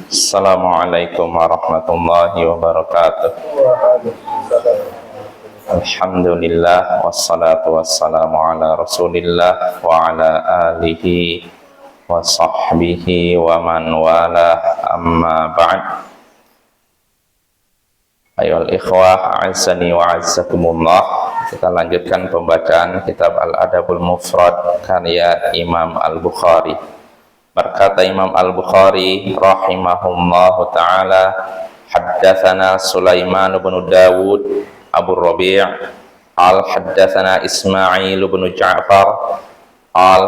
Assalamualaikum warahmatullahi wabarakatuh. Alhamdulillah wassalatu wassalamu ala Rasulillah wa ala alihi wa sahbihi wa man wala, amma ba'd. Ayohal ikhwah, a'azzani wa a'azzakumullah. Kita lanjutkan pembacaan kitab Al-Adabul Mufrad karya Imam Al-Bukhari. Berkata Imam Al-Bukhari rahimahullahu ta'ala, haddatsana Sulaiman bin Dawud Abu Rabi' haddatsana Ismail bin Ja'far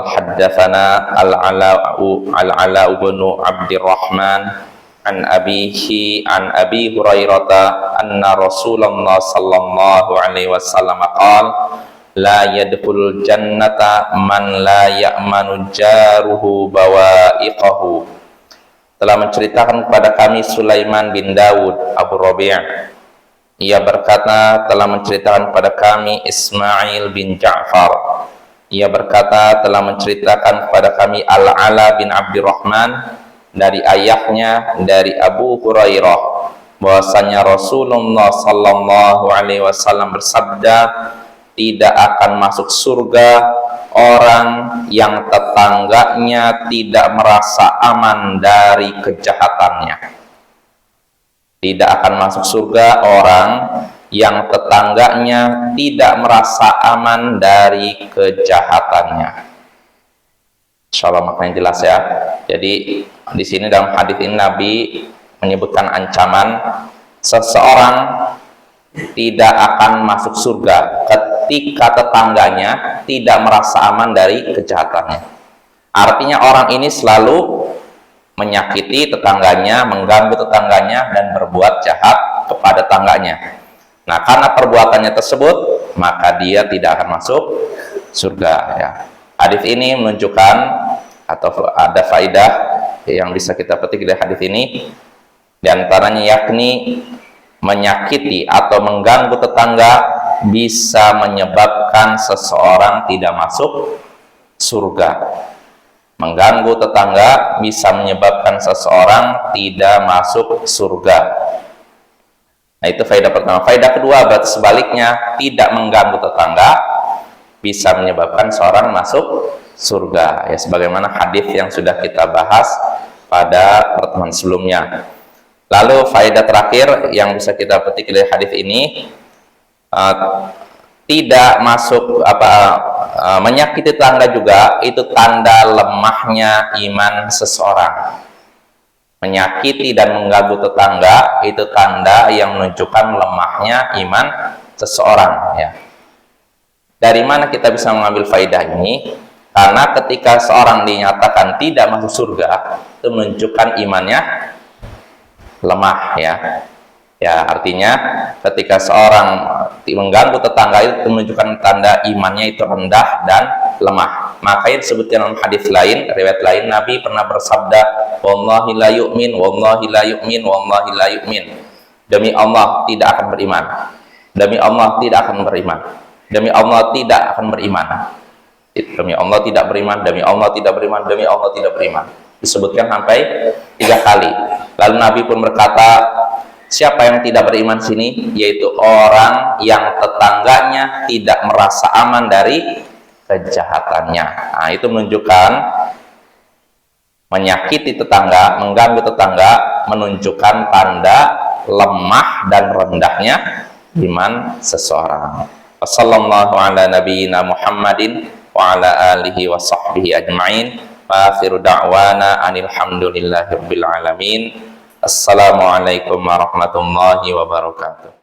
haddatsana Al-Ala bin Abdurrahman an abihi an Abi Hurairah anna Rasulullah sallallahu alaihi wasallam qala la yadkhulul jannata man la ya'manu jaruhu bawa'iqahu. Telah menceritakan kepada kami Sulaiman bin Dawud Abu Rabi'. Ia berkata, telah menceritakan kepada kami Ismail bin Ja'far. Ia berkata, telah menceritakan kepada kami Al-Ala bin Abdurrahman dari ayahnya dari Abu Hurairah bahwasanya Rasulullah sallallahu alaihi wasallam bersabda, tidak akan masuk surga orang yang tetangganya tidak merasa aman dari kejahatannya. Tidak akan masuk surga orang yang tetangganya tidak merasa aman dari kejahatannya. Insyaallah maknanya jelas ya. Jadi di sini dalam hadis ini Nabi menyebutkan ancaman seseorang tidak akan masuk surga ketika tetangganya tidak merasa aman dari kejahatannya. Artinya orang ini selalu menyakiti tetangganya, mengganggu tetangganya, dan berbuat jahat kepada tetangganya. Nah, karena perbuatannya tersebut, maka dia tidak akan masuk surga ya. Hadis ini menunjukkan atau ada faidah yang bisa kita petik dari hadis ini, di antaranya yakni menyakiti atau mengganggu tetangga bisa menyebabkan seseorang tidak masuk surga. Mengganggu tetangga bisa menyebabkan seseorang tidak masuk surga. Nah, itu faedah pertama. Faedah kedua, berarti sebaliknya, tidak mengganggu tetangga bisa menyebabkan seorang masuk surga. Ya, sebagaimana hadis yang sudah kita bahas pada pertemuan sebelumnya. Lalu faedah terakhir yang bisa kita petik dari hadis ini, tidak masuk menyakiti tetangga juga itu tanda lemahnya iman seseorang. Menyakiti dan mengganggu tetangga itu tanda yang menunjukkan lemahnya iman seseorang ya. Dari mana kita bisa mengambil faedah ini? Karena ketika seorang dinyatakan tidak masuk surga, itu menunjukkan imannya lemah ya. Ya, artinya ketika seorang mengganggu tetangga itu menunjukkan tanda imannya itu rendah dan lemah. Makanya disebutkan dalam hadis lain, riwayat lain, Nabi pernah bersabda, wallahi la yu'min, wallahi la yu'min, wallahi la yu'min. Demi Allah tidak akan beriman. Demi Allah tidak akan beriman. Demi Allah tidak akan beriman. Demi Allah tidak beriman, demi Allah tidak beriman, demi Allah tidak beriman. Disebutkan sampai 3 kali. Lalu Nabi pun berkata, siapa yang tidak beriman sini? Yaitu orang yang tetangganya tidak merasa aman dari kejahatannya. Nah, itu menunjukkan menyakiti tetangga, mengganggu tetangga, menunjukkan tanda lemah dan rendahnya iman seseorang. Wassallallahu ala nabiyyina Muhammadin wa ala alihi wa sahbihi ajma'in. Wa akhiru da'wana anil hamdulillahi rabbil alamin. Assalamualaikum warahmatullahi wabarakatuh.